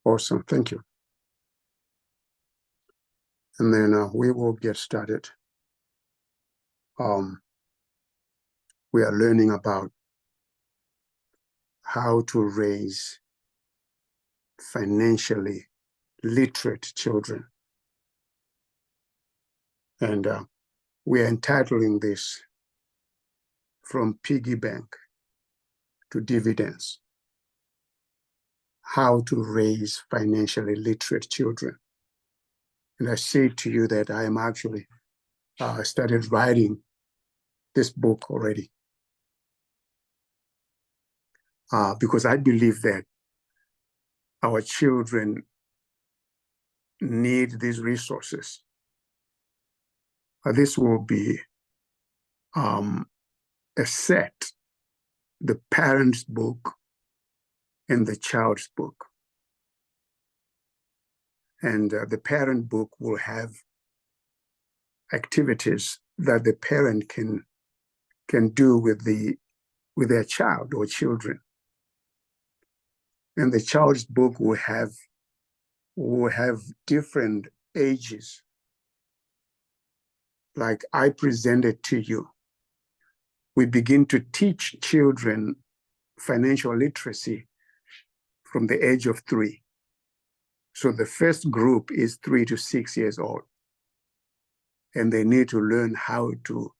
Awesome. Thank you. And then we will get started. We are learning about how to raise financially literate children. And we are entitling this From Piggy Bank to Dividends: How to Raise Financially Literate Children. And I say to you that I am actually started writing this book already because I believe that our children need these resources. This will be a set, the parent's book and the child's book. And the parent book will have activities that the parent can do with their child or children. And the child's book will have different ages. Like I presented to you, we begin to teach children financial literacy from the age of 3. So the first group is 3 to 6 years old, and they need to learn how to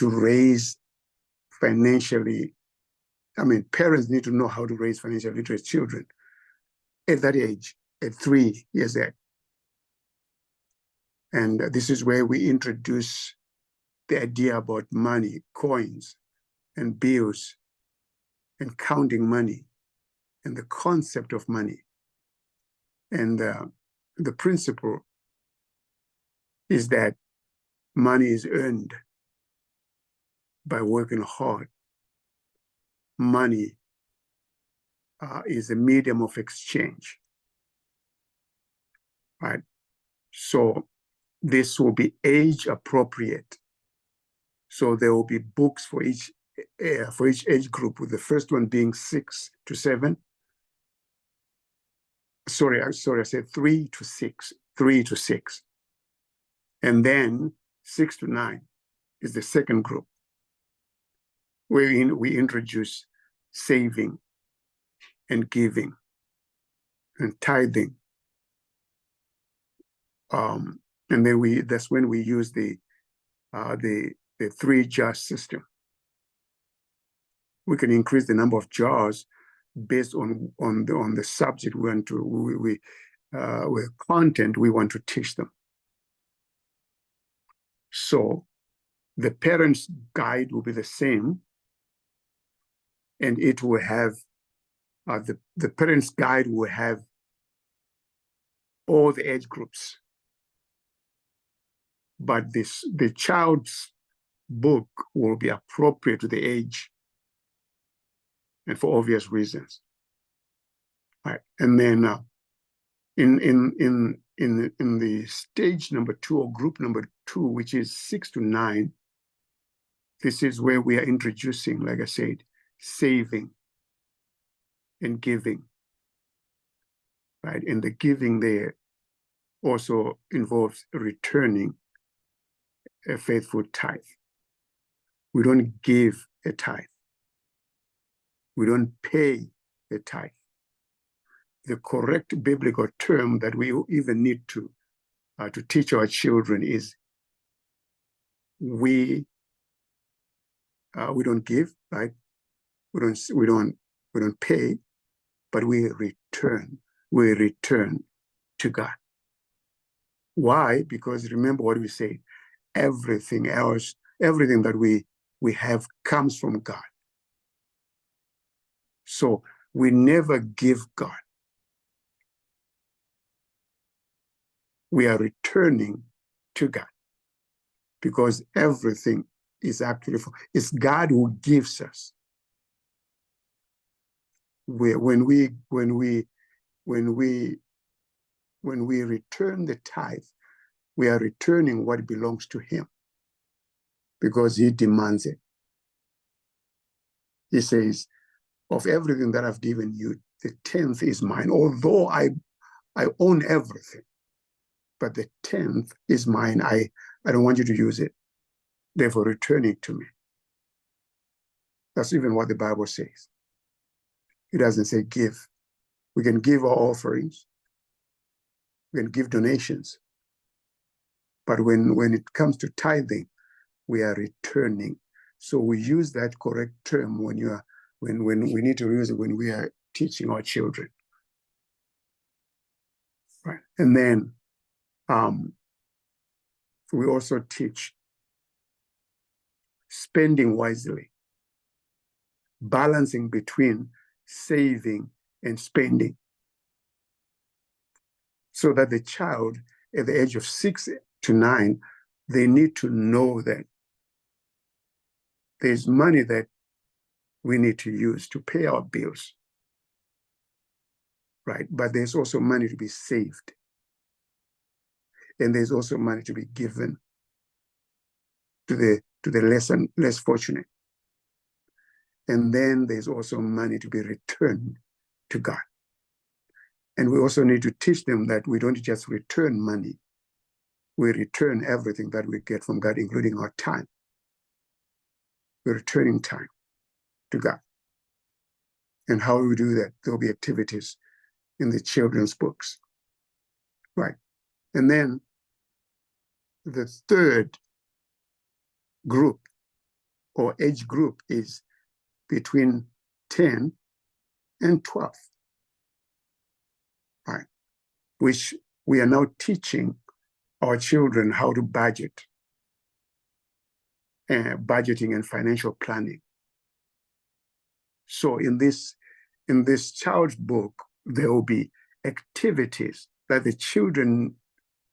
raise financially. I mean, parents need to know how to raise financially literate children at that age, at 3 years old. And this is where we introduce the idea about money, coins, and bills, and counting money, and the concept of money. And the principle is that money is earned by working hard. Money is a medium of exchange, right? So this will be age appropriate. So there will be books for each age group, with the first one being 6 to 7. Sorry, I said 3 to 6, 3 to 6. And then 6 to 9 is the second group, wherein we introduce saving and giving and tithing. And then that's when we use the 3-jar system. We can increase the number of jars based on the subject we want to with content we want to teach them. So the parent's guide will be the same, and it will have the parent's guide will have all the age groups, but the child's book will be appropriate to the age, and for obvious reasons. Right. And then in the stage number 2, or group number 2, which is 6 to 9, this is where we are introducing, like I said, saving and giving. Right. And the giving there also involves returning a faithful tithe. We don't give a tithe. We don't pay a tithe. The correct biblical term that we even need to teach our children is we don't give, right? We don't pay, but we return. We return to God. Why? Because remember what we said. Everything else, everything that we have comes from God. So we never give God. We are returning to God, because everything is actually it's God who gives us. When we return the tithe, we are returning what belongs to Him, because He demands it. He says, of everything that I've given you, the 10th is mine, although I own everything, but the 10th is mine. I don't want you to use it. Therefore, return it to me. That's even what the Bible says. It doesn't say give. We can give our offerings. We can give donations. But when it comes to tithing, we are returning. So we use that correct term when we need to use it when we are teaching our children. Right. And then we also teach spending wisely, balancing between saving and spending, so that the child at the age of 6 to 9, they need to know that there's money that we need to use to pay our bills, right? But there's also money to be saved. And there's also money to be given to the less fortunate. And then there's also money to be returned to God. And we also need to teach them that we don't just return money. We return everything that we get from God, including our time. We're returning time to God. And how we do that, there'll be activities in the children's books. Right. And then the third group or age group is between 10 and 12. Right. Which we are now teaching our children how to budget, budgeting and financial planning. So in this child's book, there will be activities that the children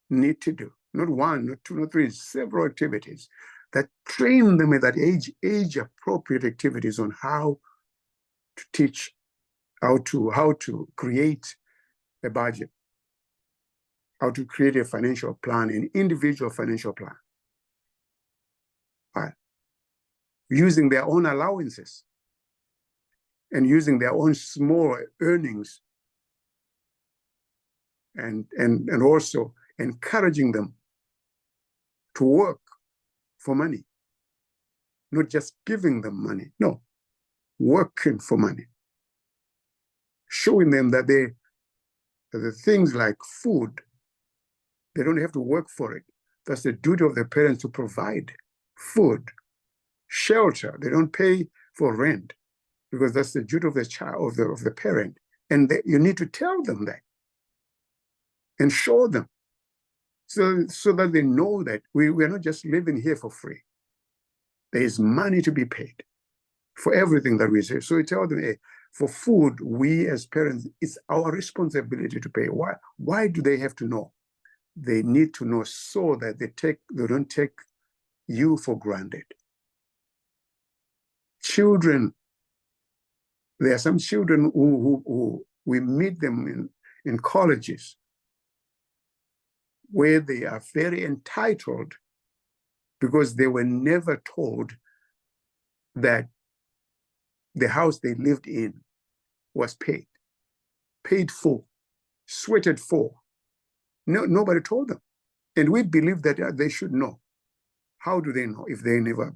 need to do. Not one, not two, not three, several activities that train them at that age-appropriate activities on how to teach, how to create a budget, how to create a financial plan, an individual financial plan, right? Using their own allowances and using their own small earnings, and also encouraging them to work for money, not just giving them money, no, working for money, showing them that the things like food, they don't have to work for it. That's the duty of the parents to provide food, shelter. They don't pay for rent because that's the duty of the child, of the parent. And you need to tell them that and show them so that they know that we're not just living here for free. There is money to be paid for everything that we say. So we tell them, hey, for food, we as parents, it's our responsibility to pay. Why do they have to know? They need to know so that they don't take you for granted. Children, there are some children who we meet them in colleges where they are very entitled because they were never told that the house they lived in was paid for, sweated for. No, nobody told them. And we believe that they should know. How do they know if they never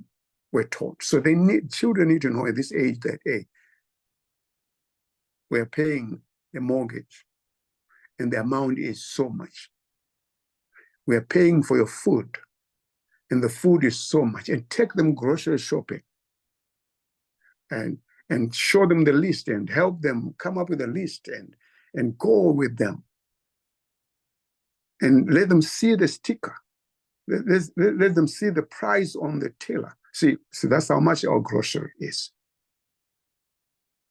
were taught? So children need to know at this age that, hey, we're paying a mortgage and the amount is so much. We're paying for your food and the food is so much. And take them grocery shopping and show them the list and help them come up with a list and go with them. And let them see the sticker. Let them see the price on the teller. See, that's how much our grocery is.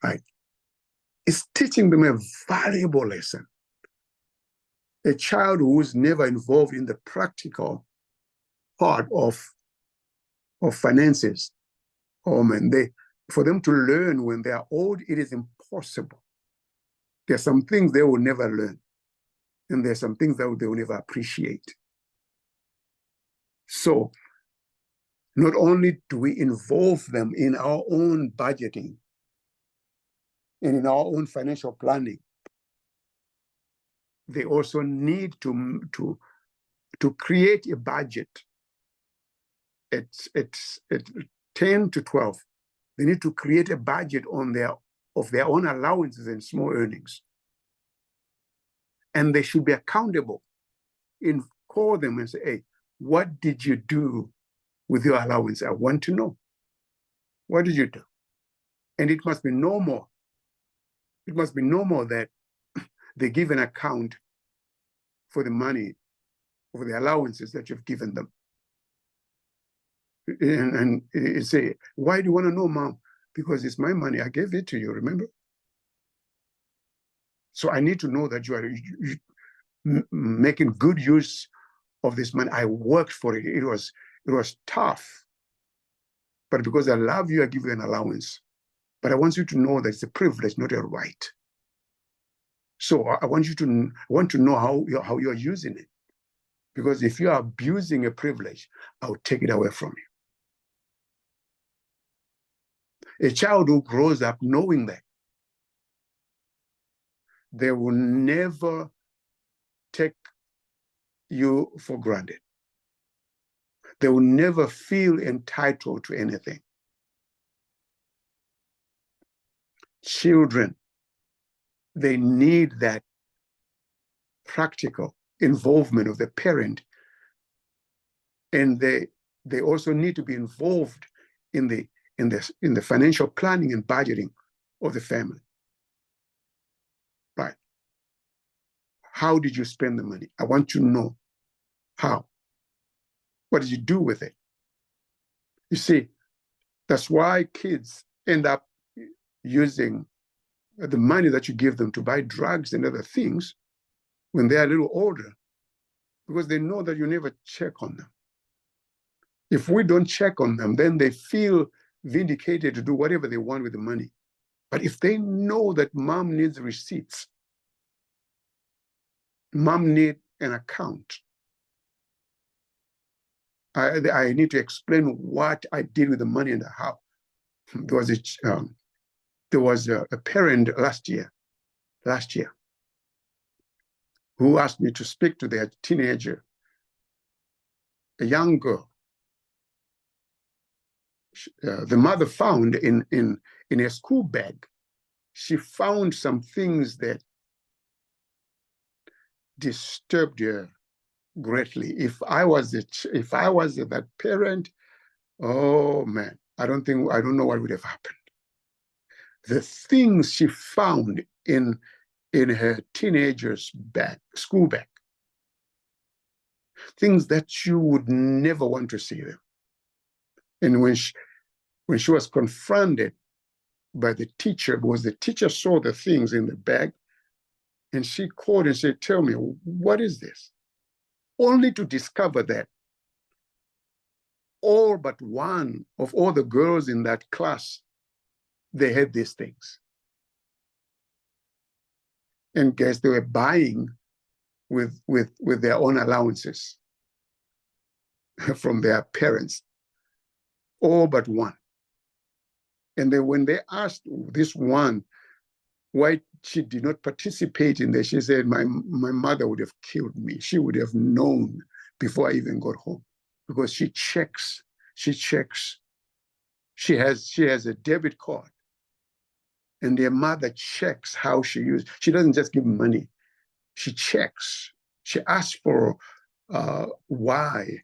Right? It's teaching them a valuable lesson. A child who's never involved in the practical part of finances, for them to learn when they are old, it is impossible. There are some things they will never learn, and there are some things that they will never appreciate. So not only do we involve them in our own budgeting, and in our own financial planning, they also need to create a budget at 10 to 12. They need to create a budget of their own allowances and small earnings. And they should be accountable. Call them and say, hey, what did you do with your allowance? I want to know. What did you do? And it must be normal. It must be normal that they give an account for the money, for the allowances that you've given them. And say, why do you want to know, Mom? Because it's my money. I gave it to you, remember? So I need to know that you are making good use of this money. I worked for it. It was tough. But because I love you, I give you an allowance. But I want you to know that it's a privilege, not a right. So I want to know how you're using it. Because if you are abusing a privilege, I'll take it away from you. A child who grows up knowing that, they will never take you for granted. They will never feel entitled to anything. Children, they need that practical involvement of the parent, and they also need to be involved in the financial planning and budgeting of the family. Right? How did you spend the money? I want to know how. What did you do with it? You see, that's why kids end up using the money that you give them to buy drugs and other things when they're a little older, because they know that you never check on them. If we don't check on them, then they feel vindicated to do whatever they want with the money. But if they know that mom needs receipts, mom needs an account, I need to explain what I did with the money and how. There was a parent last year, who asked me to speak to their teenager, a young girl. The mother found in a school bag, she found some things that disturbed her greatly. If I was that parent, oh man, I don't know what would have happened. The things she found in her teenager's bag, school bag, things that you would never want to see them. And when she was confronted by the teacher, because the teacher saw the things in the bag, and she called and said, tell me, what is this? Only to discover that all but one of all the girls in that class, they had these things. And guess they were buying with their own allowances from their parents, all but one. And then when they asked this one why she did not participate in this, she said, my mother would have killed me. She would have known before I even got home, because she checks. She has a debit card, and their mother checks how she uses. She doesn't just give money. She checks. She asks for why.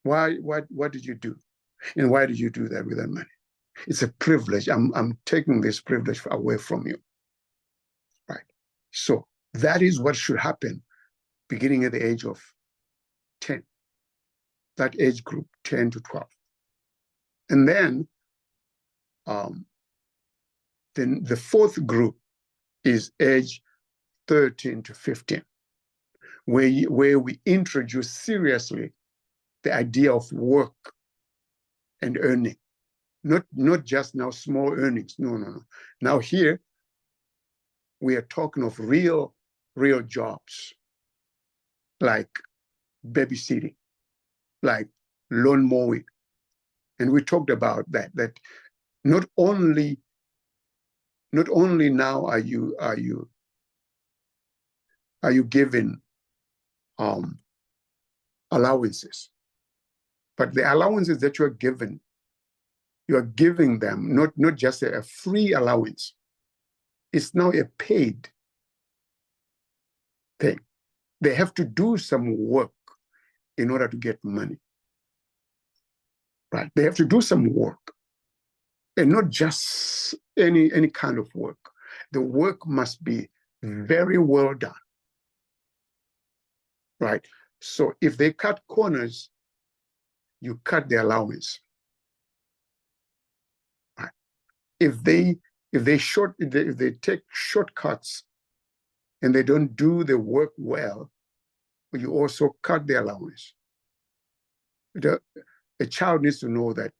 What did you do? And why did you do that with that money? It's a privilege. I'm taking this privilege away from you. Right. So that is what should happen beginning at the age of 10. That age group, 10 to 12. And then the fourth group is age 13 to 15, where we introduce seriously the idea of work and earning. Not just now small earnings. No. Now here, we are talking of real jobs, like babysitting, like lawn mowing. And we talked about that not only not only now are you given allowances, but the allowances that you are giving them not just a free allowance. It's now a paid thing. They have to do some work in order to get money. Right? They have to do some work, and not just any kind of work. The work must be very well done. Right? So if they cut corners, you cut the allowance. Right? If they take shortcuts and they don't do the work well, you also cut the allowance. A child needs to know that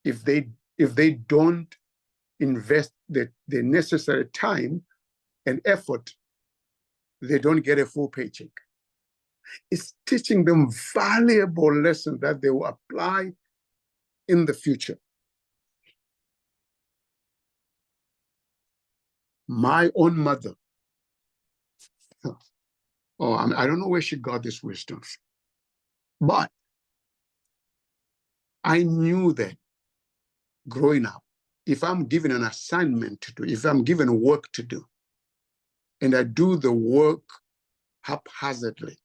if they don't invest the necessary time and effort, they don't get a full paycheck. It's teaching them valuable lessons that they will apply in the future. My own mother, I don't know where she got this wisdom, but I knew that growing up, if I'm given an assignment to do, if I'm given work to do, and I do the work haphazardly,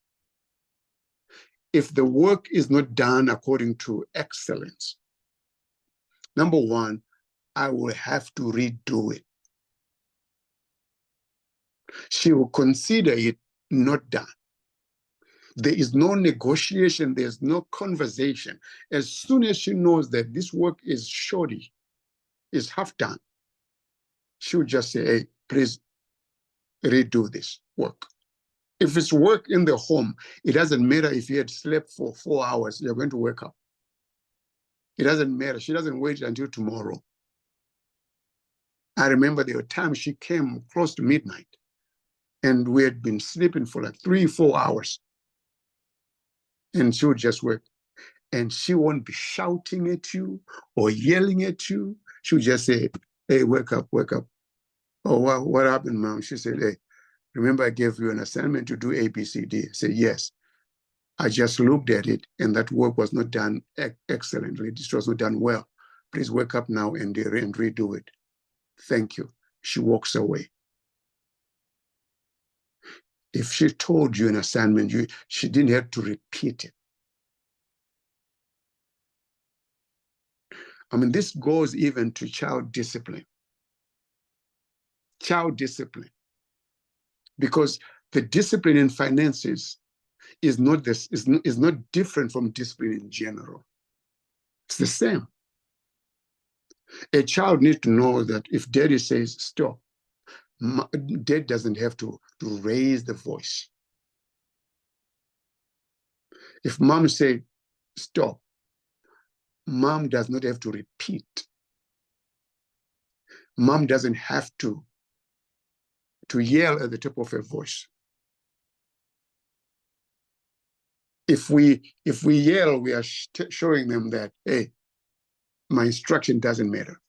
if the work is not done according to excellence, number one, I will have to redo it. She will consider it not done. There is no negotiation, there's no conversation. As soon as she knows that this work is shoddy, is half done, she'll just say, hey, please redo this work. If it's work in the home, it doesn't matter if you had slept for 4 hours, you're going to wake up. It doesn't matter. She doesn't wait until tomorrow. I remember there were times she came close to midnight and we had been sleeping for like 3-4 hours. And she would just work. And she won't be shouting at you or yelling at you. She would just say, hey, wake up, wake up. Oh, what happened, Mom? She said, hey, remember I gave you an assignment to do A, B, C, D. I said, yes. I just looked at it and that work was not done excellently. This was not done well. Please wake up now and redo it. Thank you. She walks away. If she told you an assignment, she didn't have to repeat it. I mean, this goes even to child discipline. Child discipline. Because the discipline in finances is not different from discipline in general. It's the same. A child needs to know that if daddy says stop, dad doesn't have to raise the voice. If mom said stop, mom does not have to repeat. Mom doesn't have to yell at the top of her voice. If we yell, we are showing them that, hey, my instruction doesn't matter.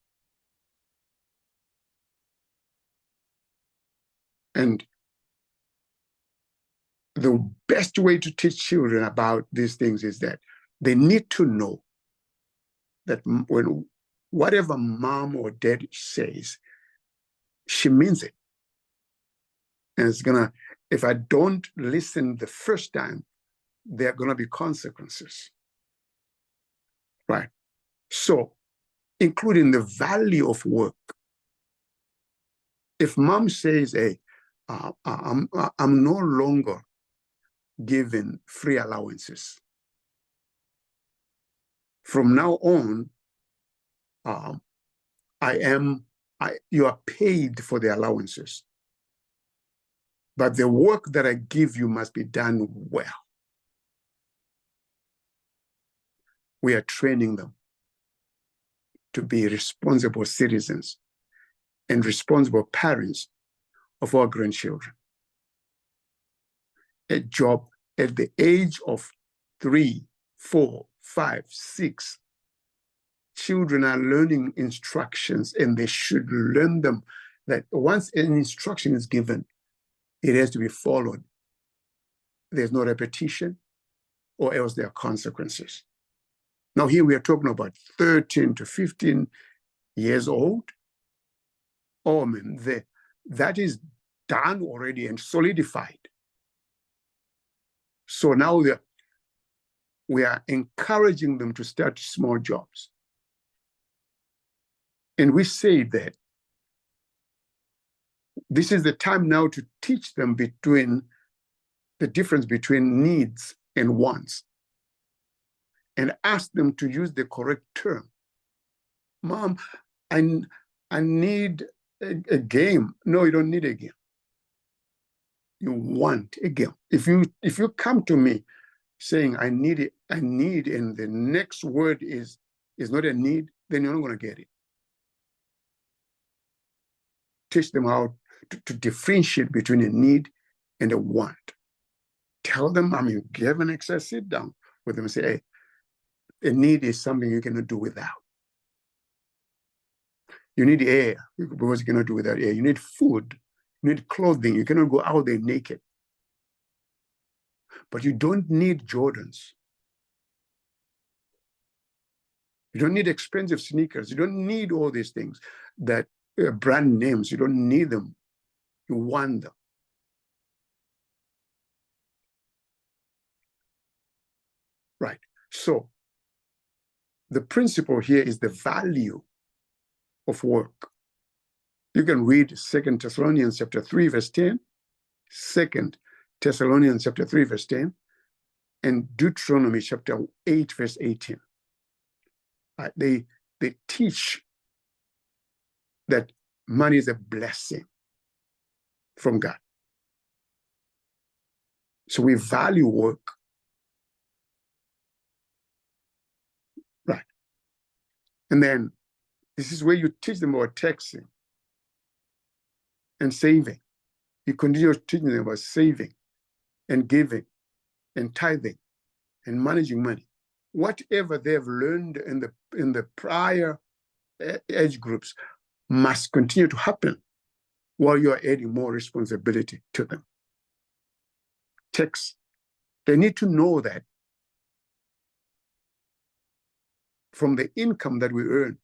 And the best way to teach children about these things is that they need to know that when whatever mom or dad says, she means it. And it's gonna, if I don't listen the first time, there are gonna be consequences. Right? So, including the value of work. If mom says, hey, I'm no longer given free allowances. From now on, you are paid for the allowances. But the work that I give you must be done well. We are training them to be responsible citizens and responsible parents of our grandchildren. A job at the age of 3, 4, 5, 6, children are learning instructions, and they should learn them, that once an instruction is given, it has to be followed. There's no repetition, or else there are consequences. Now here we are talking about 13 to 15 years old. Oh man, that is done already and solidified. So now we are encouraging them to start small jobs. And we say that this is the time now to teach them the difference between needs and wants, and ask them to use the correct term. Mom, I need a game. No, you don't need a game. You want a game. If you come to me saying I need it, and the next word is not a need, then you're not going to get it. Teach them how to differentiate between a need and a want. Tell them, give an exercise, sit down with them and say, hey, a need is something you cannot do without. You need air, because you cannot do without air. You need food, you need clothing. You cannot go out there naked. But you don't need Jordans. You don't need expensive sneakers. You don't need all these things that brand names. You don't need them. You want them. Right. So the principle here is the value of work. You can read 2 Thessalonians chapter 3, verse 10, 2 Thessalonians chapter 3, verse 10, and Deuteronomy chapter 8, verse 18. They teach that money is a blessing from God. So we value work. Right. And then this is where you teach them about taxing and saving. You continue teaching them about saving and giving and tithing and managing money. Whatever they've learned in the prior age groups must continue to happen while you are adding more responsibility to them. Tax. They need to know that from the income that we earn,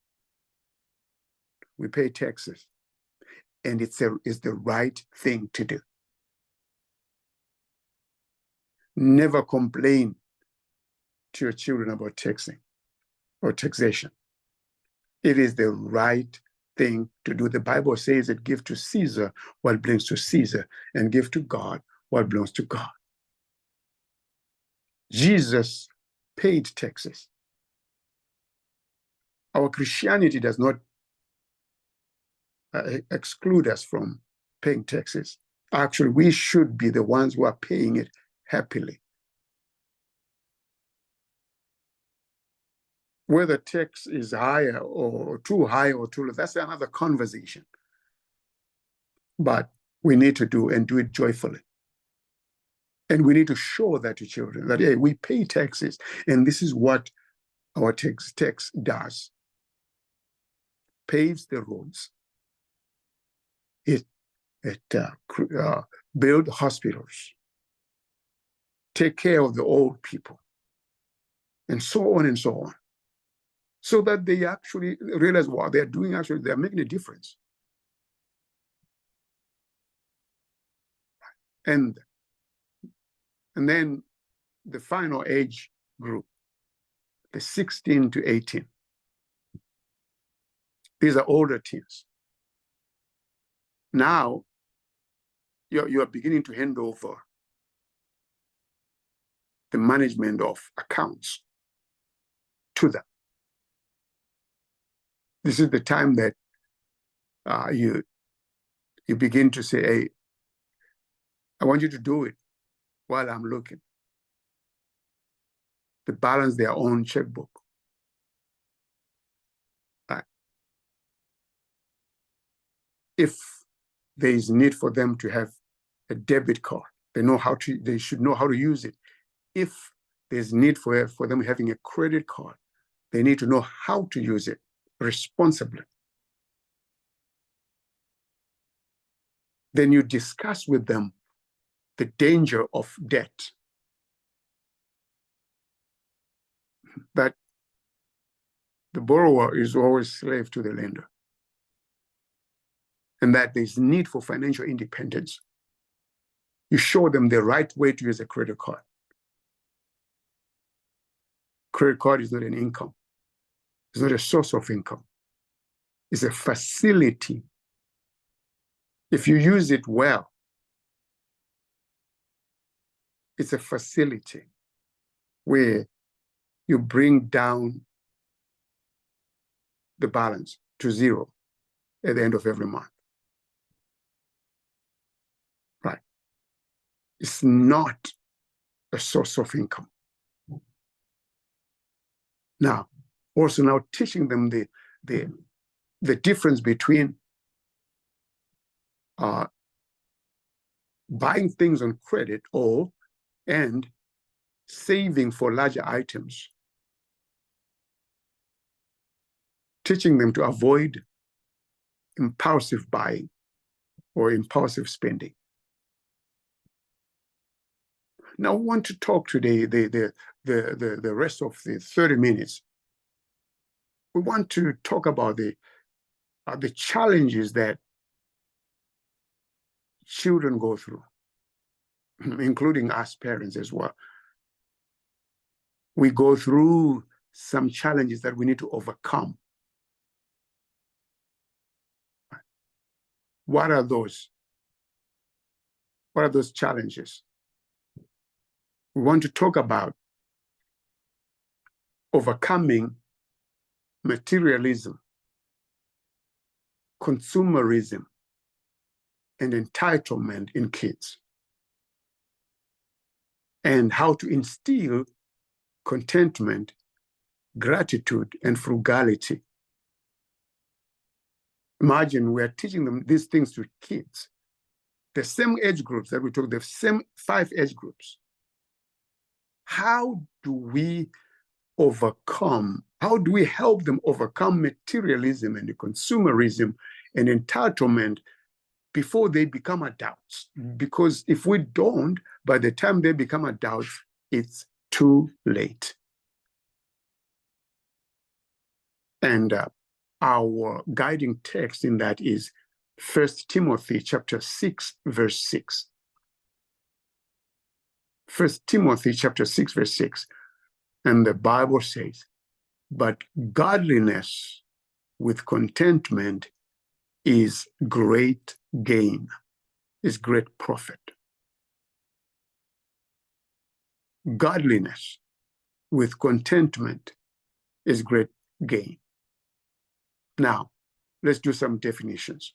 we pay taxes, and it's the right thing to do. Never complain to your children about taxing or taxation. It is the right thing to do. The Bible says that give to Caesar what belongs to Caesar, and give to God what belongs to God. Jesus paid taxes. Our Christianity does not exclude us from paying taxes. Actually, we should be the ones who are paying it happily. Whether tax is higher or too high or too low, that's another conversation. But we need to do it joyfully. And we need to show that to children, that, hey, we pay taxes, and this is what our tax does. Paves the roads. It build hospitals. Take care of the old people. And so on and so on. So that they actually realize what they're doing, actually, they're making a difference. And then the final age group, the 16 to 18. These are older teens. Now, you're beginning to hand over the management of accounts to them. This is the time that you begin to say, hey, I want you to do it while I'm looking. To balance their own checkbook. If there is need for them to have a debit card, they should know how to use it. If there's need for them having a credit card, They need to know how to use it responsibly. Then you discuss with them the danger of debt. That the borrower is always slave to the lender. And that there's need for financial independence. You show them the right way to use a credit card. Credit card is not an income. It's not a source of income. It's a facility. If you use it well, it's a facility where you bring down the balance to zero at the end of every month. Right? It's not a source of income. Now, also now teaching them the difference between buying things on credit and saving for larger items. Teaching them to avoid impulsive buying or impulsive spending. Now, I want to talk today, the rest of the 30 minutes. We want to talk about the challenges that children go through, including us parents as well. We go through some challenges that we need to overcome. What are those? What are those challenges? We want to talk about overcoming materialism, consumerism, and entitlement in kids, and how to instill contentment, gratitude, and frugality. Imagine we're teaching them these things to kids, the same age groups that we took, the same 5 age groups. How do we overcome, how do we help them overcome materialism and consumerism and entitlement before they become adults? Because if we don't, by the time they become adults, it's too late. And our guiding text in that is 1 Timothy chapter 6, verse 6. 1 Timothy chapter 6, verse 6. And the Bible says, but godliness with contentment is great gain, is great profit. Godliness with contentment is great gain. Now, let's do some definitions.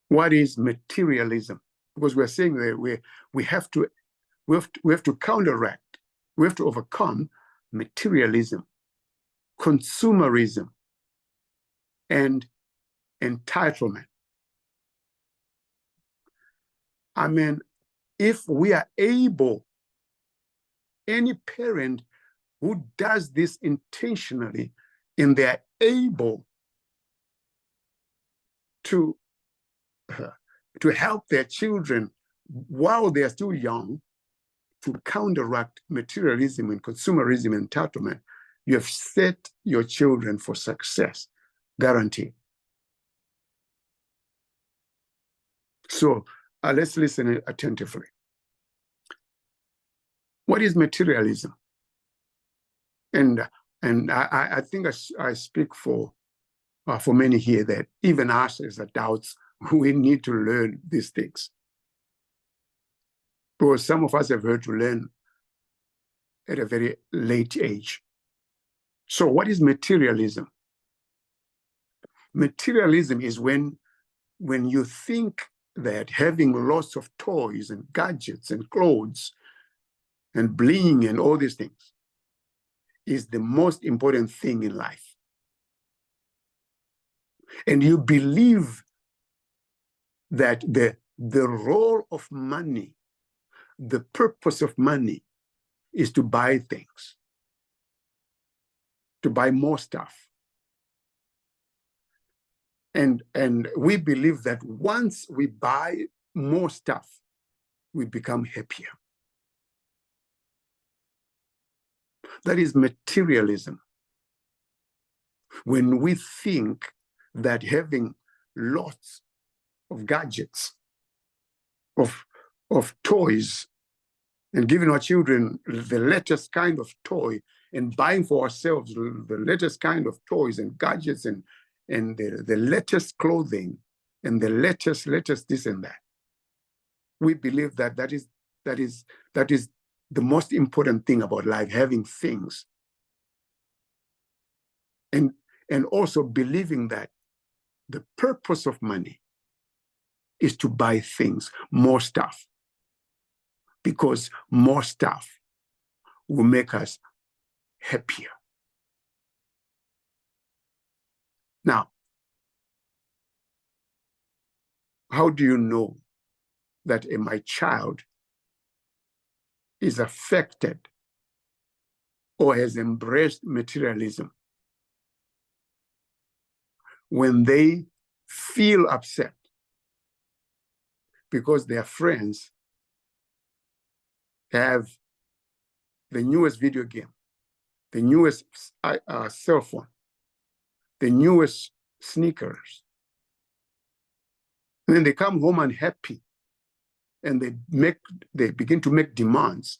What is materialism? Because we're saying that we have to counteract, we have to overcome materialism, consumerism, and entitlement. I mean, if we are able, any parent who does this intentionally, and they're able to help their children while they're still young to counteract materialism and consumerism and entitlement, you have set your children for success, guaranteed. So let's listen attentively. What is materialism? And I think I speak for many here that even us as adults, we need to learn these things. Because some of us have had to learn at a very late age. So what is materialism? Materialism is when you think that having lots of toys and gadgets and clothes and bling and all these things is the most important thing in life. And you believe that the role of money, the purpose of money is to buy things. to buy more stuff. And we believe that once we buy more stuff, we become happier. That is materialism. When we think that having lots of gadgets, of toys, and giving our children the latest kind of toy, and buying for ourselves the latest kind of toys and gadgets and the latest clothing and the latest this and that. We believe that is the most important thing about life, having things. And also believing that the purpose of money is to buy things, more stuff, because more stuff will make us happier. Now, how do you know that my child is affected or has embraced materialism? When they feel upset because their friends have the newest video game, the newest cell phone, the newest sneakers. And then they come home unhappy, and they begin to make demands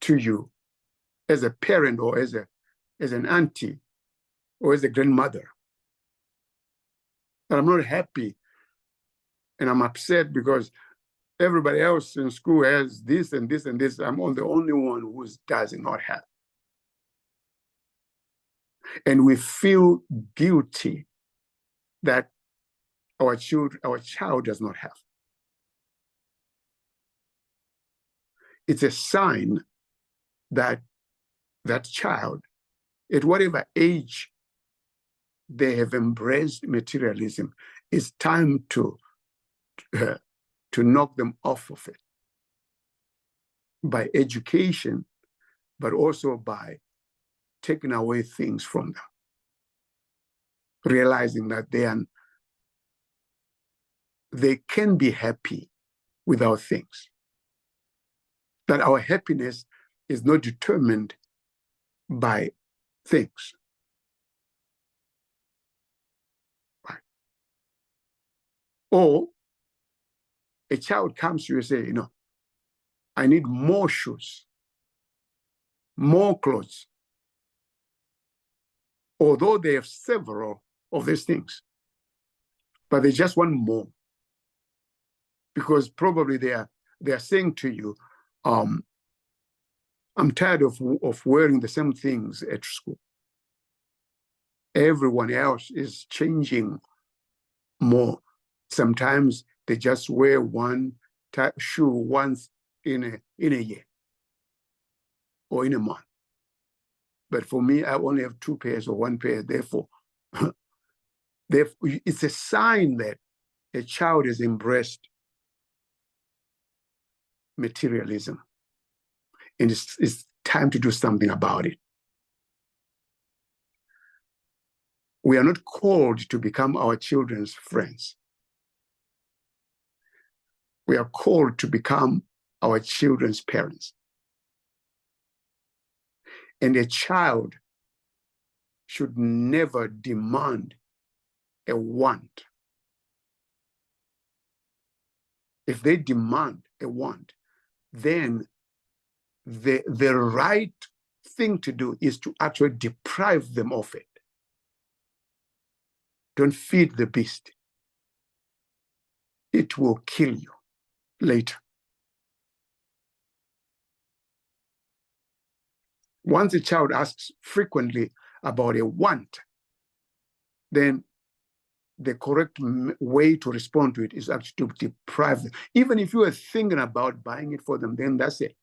to you as a parent or as an auntie or as a grandmother. And I'm not happy, and I'm upset because everybody else in school has this and this and this. I'm the only one who does not have. And we feel guilty that our child does not have. It's a sign that that child, at whatever age they have embraced materialism, it's time to knock them off of it by education, but also by taking away things from them, realizing that they can be happy without things, that our happiness is not determined by things. Right? Or a child comes to you and say, I need more shoes, more clothes, although they have several of these things, but they just want more, because probably they are saying to you, I'm tired of wearing the same things at school. Everyone else is changing more. Sometimes they just wear one shoe once in a year or in a month. But for me, I only have 2 pairs or 1 pair. Therefore, it's a sign that a child has embraced materialism, and it's time to do something about it. We are not called to become our children's friends. We are called to become our children's parents. And a child should never demand a want. If they demand a want, then the right thing to do is to actually deprive them of it. Don't feed the beast. It will kill you later. Once a child asks frequently about a want, then the correct way to respond to it is actually to deprive them. Even if you are thinking about buying it for them, then that's it.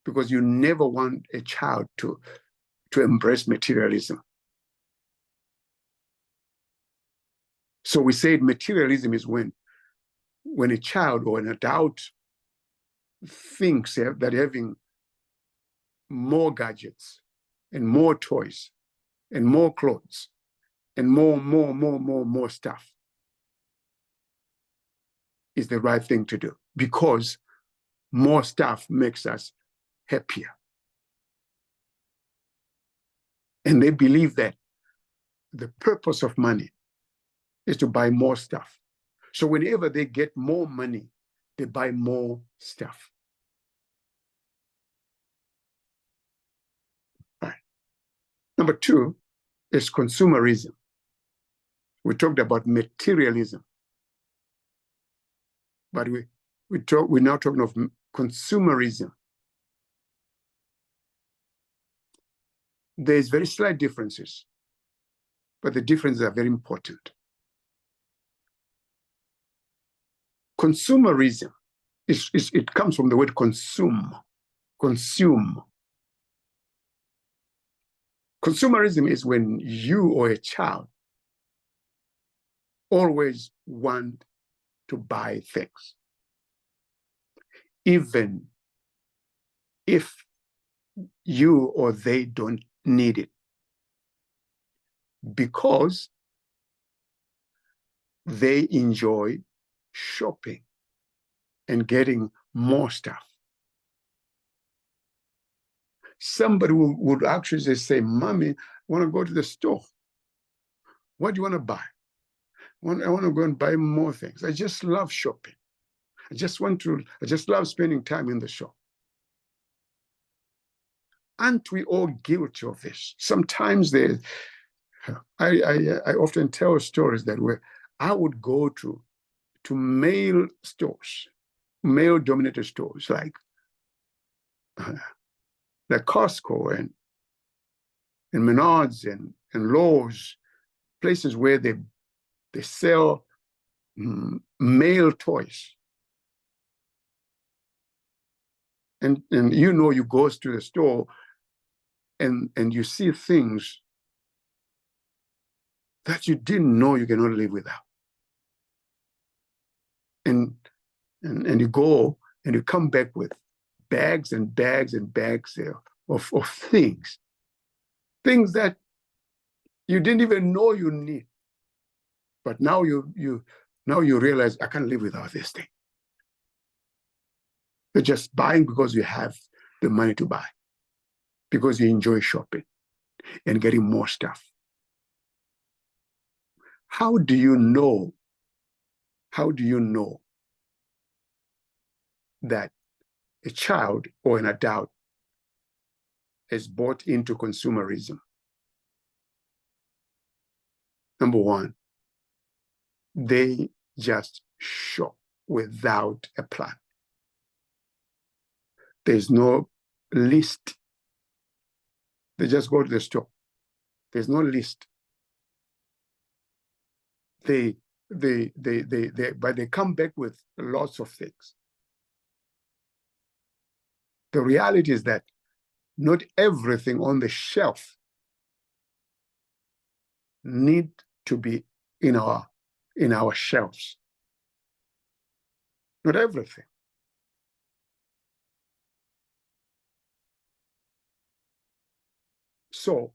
Because you never want a child to embrace materialism. So we said materialism is when a child or an adult thinks that having more gadgets and more toys and more clothes and more stuff is the right thing to do, because more stuff makes us happier. And they believe that the purpose of money is to buy more stuff. So whenever they get more money, they buy more stuff. Right. Number two is consumerism. We talked about materialism, but we're now talking of consumerism. There's very slight differences, but the differences are very important. Consumerism it comes from the word consume. Consume. Consumerism is when you or a child always want to buy things, even if you or they don't need it, because they enjoy shopping and getting more stuff. Somebody would actually just say, Mommy, I want to go to the store. What do you want to buy? I want to go and buy more things. I just love shopping. I just love spending time in the shop. Aren't we all guilty of this? Sometimes I often tell stories that where I would go to male stores, male-dominated stores like Costco and Menards and Lowe's, places where they sell male toys. And you go to the store and you see things that you didn't know you cannot live without. And you go and you come back with bags and bags and bags of things that you didn't even know you need. But now you realize, I can't live without this thing. You're just buying because you have the money to buy, because you enjoy shopping and getting more stuff. How do you know that a child or an adult is bought into consumerism? Number one, they just shop without a plan. There's no list. They just go to the store. There's no list. But they come back with lots of things. The reality is that not everything on the shelf need to be in our shelves. Not everything. So,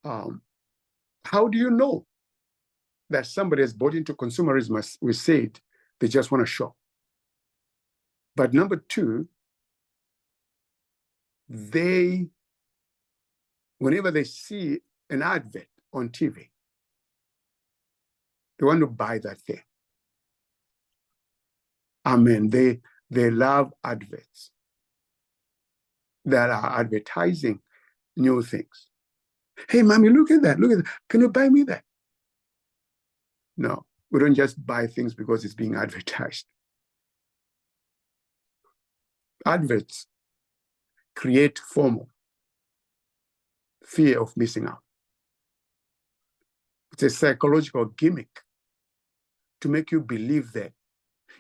how do you know that somebody has bought into consumerism? As we said, they just want to shop. But number two, whenever they see an advert on TV, they want to buy that thing. I mean, they love adverts that are advertising new things. Hey, mommy, look at that. Look at that. Can you buy me that? No, we don't just buy things because it's being advertised. Adverts create FOMO, fear of missing out. It's a psychological gimmick to make you believe that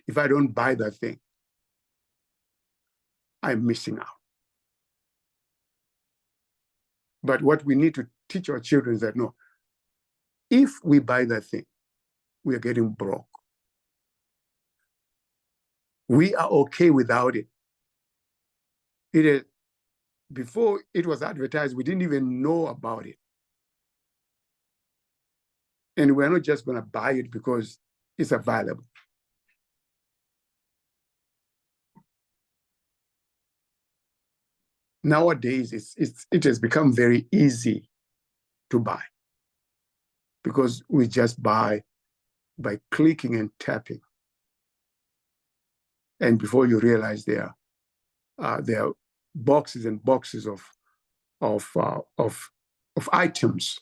if I don't buy that thing, I'm missing out. But what we need to teach our children is that, no, if we buy that thing, we are getting broke. We are okay without it. It is, before it was advertised, we didn't even know about it. And we're not just going to buy it because it's available. Nowadays, it has become very easy to buy because we just buy by clicking and tapping. And before you realize there are boxes and boxes of items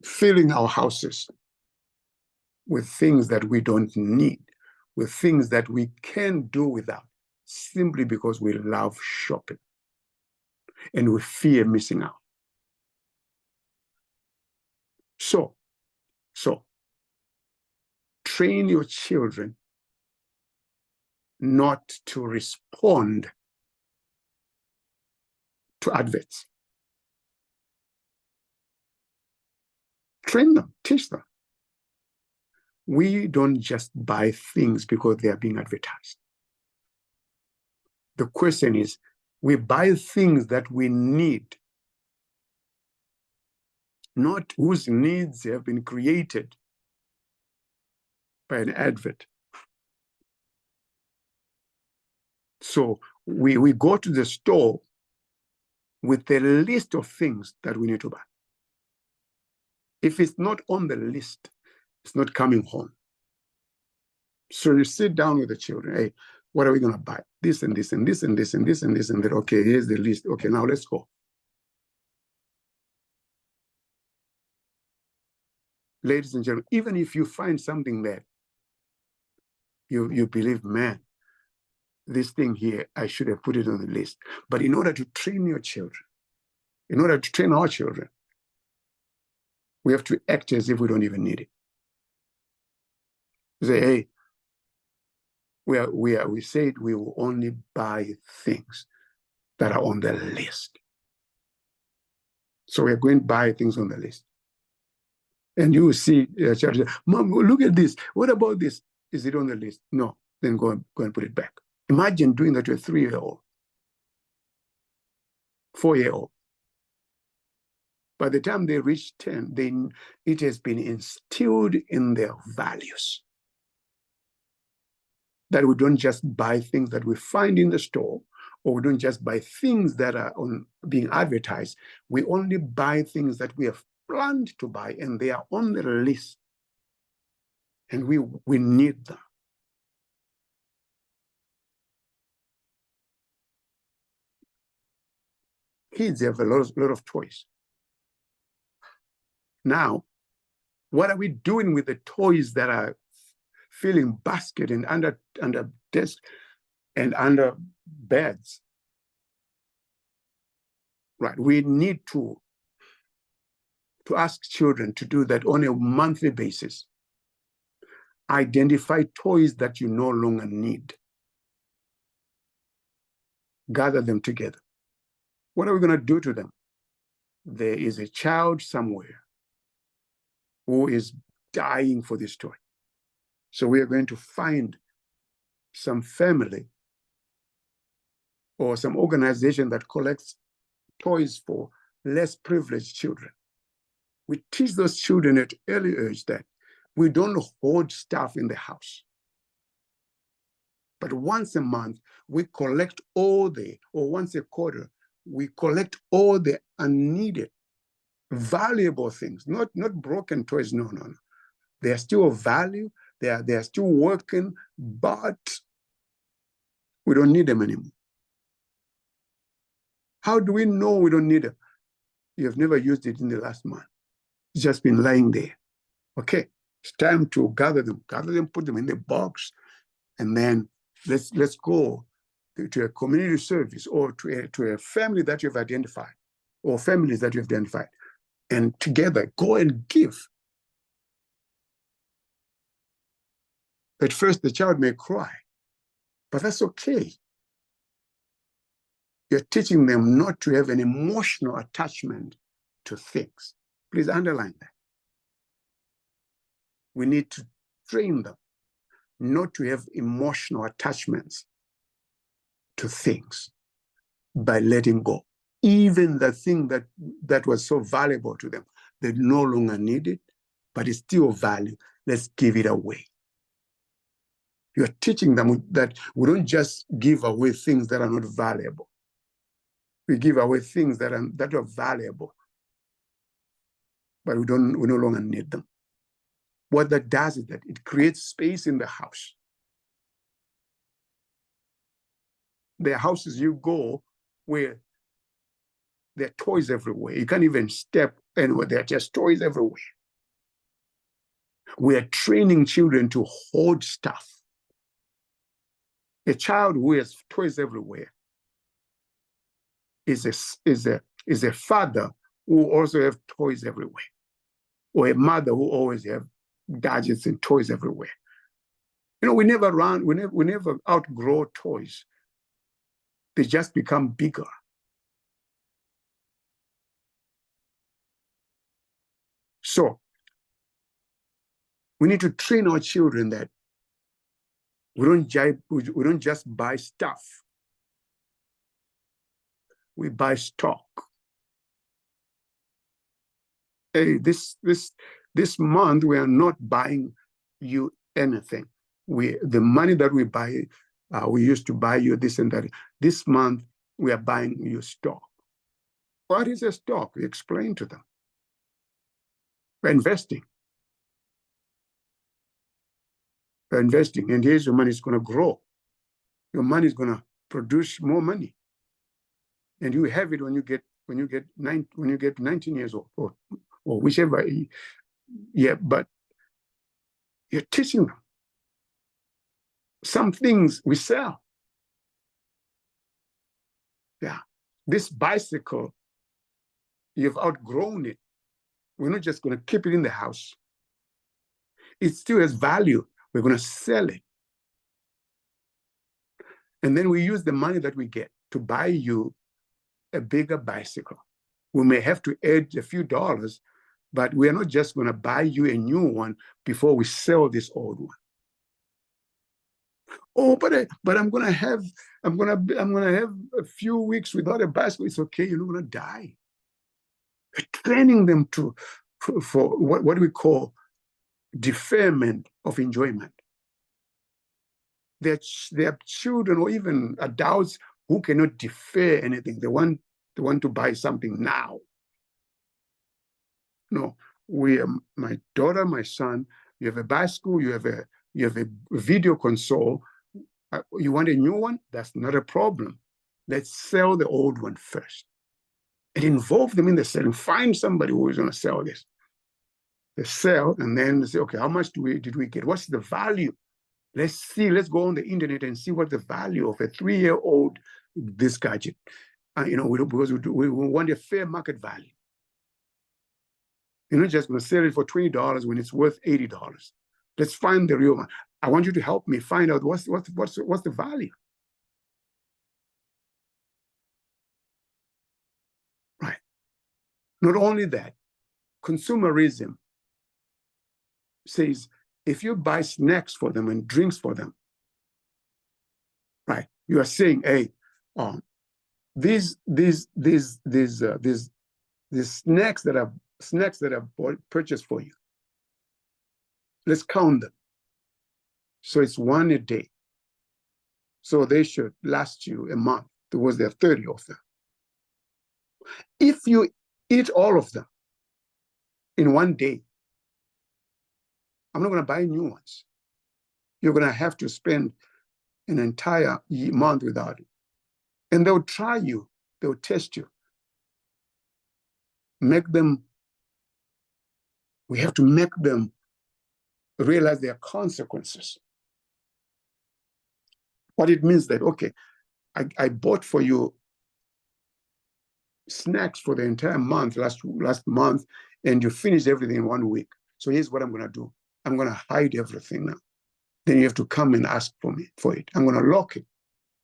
filling our houses with things that we don't need, with things that we can do without, simply because we love shopping and we fear missing out. So train your children not to respond to adverts. Train them, teach them. We don't just buy things because they are being advertised. The question is, we buy things that we need, not whose needs have been created by an advert. So we go to the store with a list of things that we need to buy. If it's not on the list, it's not coming home. So you sit down with the children. Hey, what are we going to buy? This and this and this and this and this and this and that. Okay, here's the list. Okay, now let's go. Ladies and gentlemen, even if you find something there, you believe, man, this thing here, I should have put it on the list. But in order to train your children, in order to train our children, we have to act as if we don't even need it. Say, hey, we said we will only buy things that are on the list. So we're going to buy things on the list. And you will see a child say, Mom, look at this. What about this? Is it on the list? No. Then go and put it back. Imagine doing that to a 3-year-old, 4-year-old. By the time they reach 10, it has been instilled in their values that we don't just buy things that we find in the store, or we don't just buy things that are being advertised. We only buy things that we have planned to buy, and they are on the list, and we need them. Kids have a lot of toys. Now, what are we doing with the toys that are filling basket and under desk and under beds? Right. We need to ask children to do that on a monthly basis. Identify toys that you no longer need. Gather them together. What are we going to do to them? There is a child somewhere who is dying for this toy. So we are going to find some family or some organization that collects toys for less privileged children. We teach those children at early age that we don't hoard stuff in the house. But once a month, we collect or once a quarter, we collect all the unneeded, valuable things, not broken toys, no. They are still of value, they are still working, but we don't need them anymore. How do we know we don't need them? You have never used it in the last month. It's just been lying there. Okay, it's time to gather them, put them in the box, and then let's go to a community service or to a family that you've identified, or families that you've identified, and together go and give. At first, the child may cry, but that's okay. You're teaching them not to have an emotional attachment to things. Please underline that. We need to train them not to have emotional attachments to things by letting go. Even the thing that was so valuable to them, they no longer need it, but it's still of value. Let's give it away. You're teaching them that we don't just give away things that are not valuable. We give away things that are valuable, but we no longer need them. What that does is that it creates space in the house. There are houses you go where there are toys everywhere. You can't even step anywhere. There are just toys everywhere. We are training children to hoard stuff. A child who has toys everywhere is a father who also have toys everywhere, or a mother who always have gadgets and toys everywhere. You know, we never outgrow toys. They just become bigger. So we need to train our children that we don't just buy stuff. We buy stock. Hey, this month we are not buying you anything. The money that we buy, we used to buy you this and that. This month we are buying you stock. What is a stock? We explain to them. We're investing. We're investing, and here's your money is going to grow. Your money is going to produce more money, and you have it when you get 19 years old, or whichever. Yeah, but you're teaching them. Some things we sell. Yeah, this bicycle, you've outgrown it. We're not just going to keep it in the house. It still has value. We're going to sell it. And then we use the money that we get to buy you a bigger bicycle. We may have to add a few dollars, but we are not just going to buy you a new one before we sell this old one. Oh, but I'm gonna have a few weeks without a bicycle. It's okay. You're not gonna die. We're training them for what we call deferment of enjoyment. There are children or even adults who cannot defer anything. They want to buy something now. No, my daughter, my son, you have a bicycle, you have a video console. You want a new one? That's not a problem. Let's sell the old one first. And involve them in the selling. Find somebody who is going to sell this. They sell, and then they say, okay, how much did we get? What's the value? Let's go on the internet and see what the value of a 3-year-old this gadget. Because we want a fair market value. You're not just going to sell it for $20 when it's worth $80. Let's find the real one. I want you to help me find out what's the value. Right. Not only that, consumerism says if you buy snacks for them and drinks for them, right, you are saying, hey, these snacks that are purchased for you, let's count them. So it's one a day. So they should last you a month. There was there 30 of them. If you eat all of them in one day, I'm not going to buy new ones. You're going to have to spend an entire month without it. And they'll try you. They'll test you. We have to make them realize their consequences. What it means that, okay, I bought for you snacks for the entire month, last month, and you finished everything in 1 week. So here's what I'm going to do. I'm going to hide everything now. Then you have to come and ask for it. I'm going to lock it,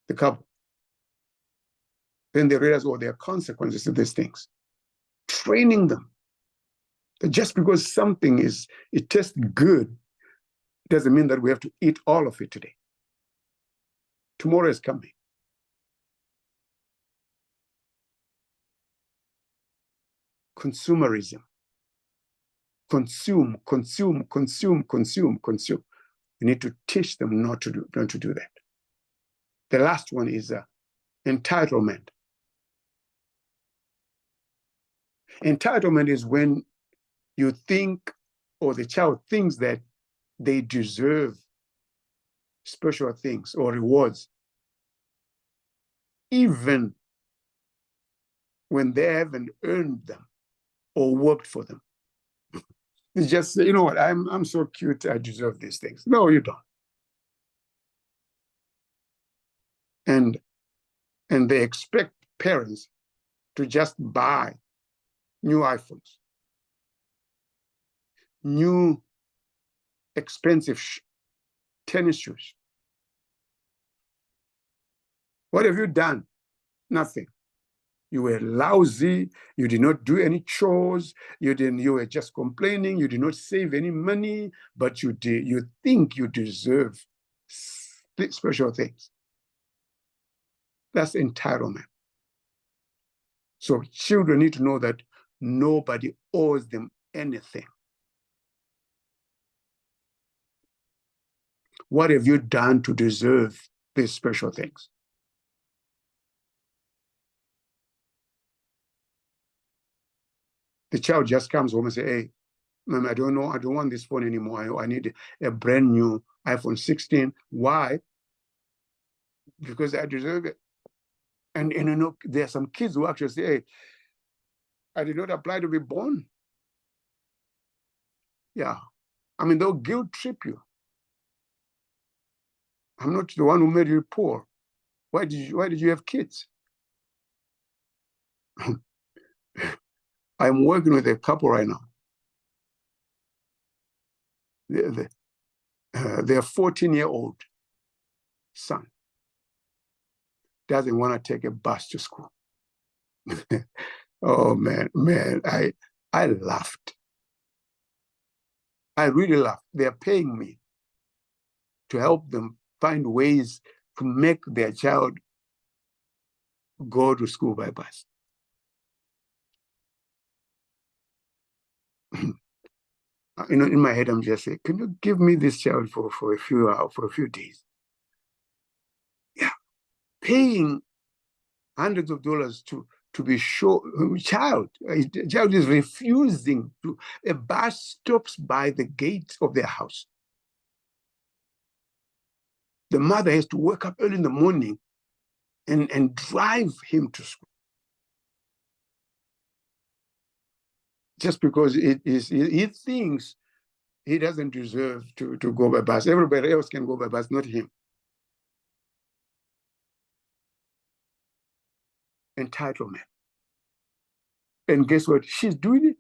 the cupboard. Then they realize, there are consequences to these things. Training them. That just because something it tastes good Doesn't mean that we have to eat all of it today. Tomorrow is coming. Consumerism. Consume, consume, consume, consume, consume. We need to teach them not to do that. The last one is entitlement. Entitlement is when you think, or the child thinks, that they deserve special things or rewards, even when they haven't earned them or worked for them. It's just, you know what, I'm so cute, I deserve these things. No, you don't. And they expect parents to just buy new iPhones, new expensive tennis shoes. What have you done? Nothing. You were lousy. You did not do any chores. You were just complaining. You did not save any money, but you think you deserve special things. That's entitlement. So children need to know that nobody owes them anything. What have you done to deserve these special things? The child just comes home and says, hey, Mom, I don't want this phone anymore. I need a brand new iPhone 16. Why? Because I deserve it. And you know, there are some kids who actually say, hey, I did not apply to be born. Yeah. I mean, they'll guilt trip you. I'm not the one who made you poor. Why did you have kids? I'm working with a couple right now. Their 14-year-old son doesn't want to take a bus to school. Oh man, I laughed. I really laughed. They're paying me to help them find ways to make their child go to school by bus. You know, in my head, I'm just saying, can you give me this child for a few hours, for a few days? Yeah, paying hundreds of dollars to be sure. Child is refusing to. A bus stops by the gate of their house. The mother has to wake up early in the morning and drive him to school. Just because he thinks he doesn't deserve to go by bus. Everybody else can go by bus, not him. Entitlement. And guess what? She's doing it.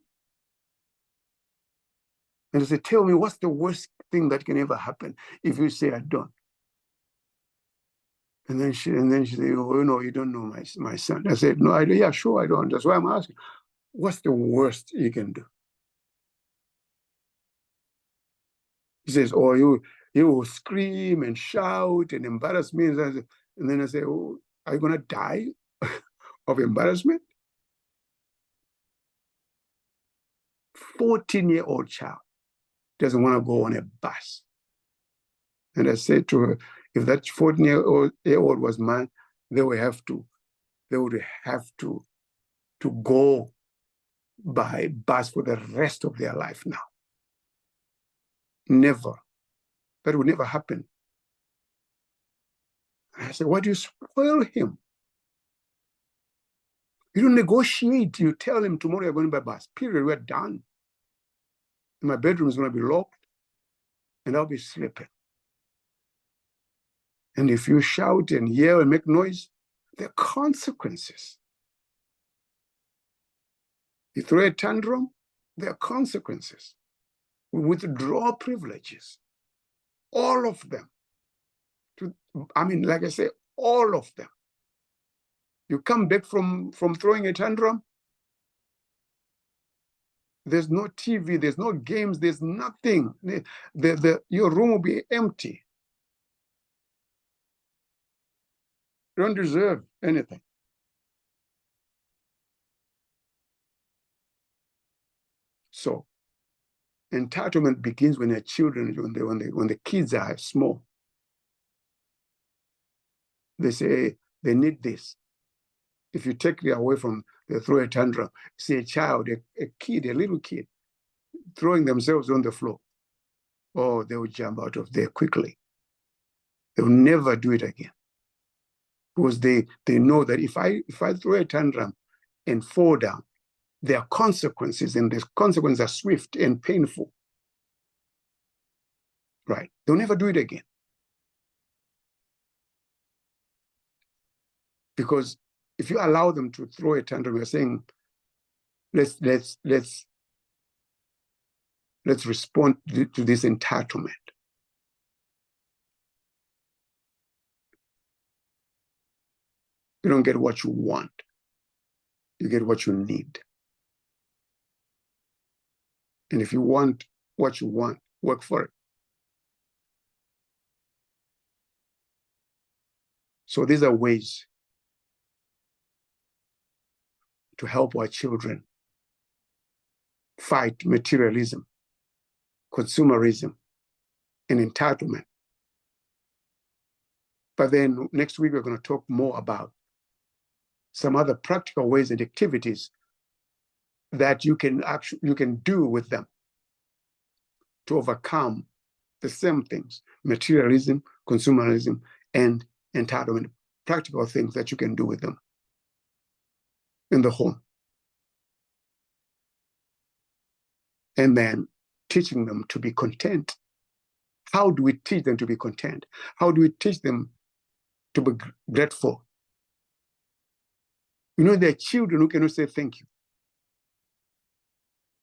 And I said, tell me, what's the worst thing that can ever happen if you say I don't? And then she said, oh, no, you don't know my son. I said, no, yeah, sure, I don't. That's why I'm asking. What's the worst you can do? He says, oh, you will scream and shout and embarrass me. And then I say, oh, are you going to die of embarrassment? 14-year-old child doesn't want to go on a bus. And I said to her, if that 14-year-old was mine, they would have to go by bus for the rest of their life now. Never. That would never happen. And I said, why do you spoil him? You don't negotiate. You tell him tomorrow you're going by bus. Period. We're done. My bedroom is going to be locked and I'll be sleeping. And if you shout and yell and make noise, there are consequences. You throw a tantrum, there are consequences. We withdraw privileges. All of them. Like I say, all of them. You come back from throwing a tantrum, There's no TV, there's no games, there's nothing. Your room will be empty. You don't deserve anything. So entitlement begins when the children, when the kids are small. They say they need this. If you take it away from, they throw a tantrum. See a child, a kid, a little kid, throwing themselves on the floor. Oh, they will jump out of there quickly. They'll never do it again. Because they know that if I throw a tantrum and fall down, there are consequences, and the consequences are swift and painful. Right? They'll never do it again. Because if you allow them to throw a tantrum, you're saying, let's respond to this entitlement. You don't get what you want. You get what you need. And if you want what you want, work for it. So these are ways to help our children fight materialism, consumerism, and entitlement. But then next week, we're going to talk more about some other practical ways and activities that you can do with them to overcome the same things: materialism, consumerism, and entitlement. Practical things that you can do with them in the home. And then teaching them to be content. How do we teach them to be content? How do we teach them to be grateful? You know, there are children who cannot say thank you.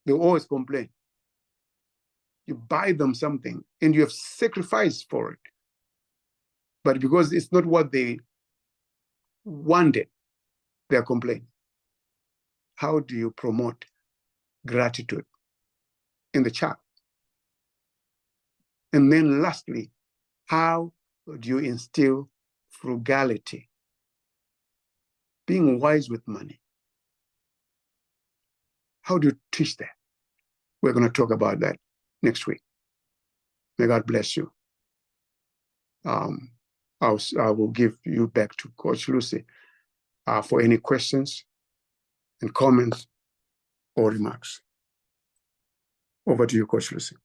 They always complain. You buy them something and you have sacrificed for it. But because it's not what they wanted, they're complaining. How do you promote gratitude in the child? And then lastly, how do you instill frugality? Being wise with money. How do you teach that? We're going to talk about that next week. May God bless you. I will give you back to Coach Lucy for any questions and comments or remarks. Over to you, Coach Lucy.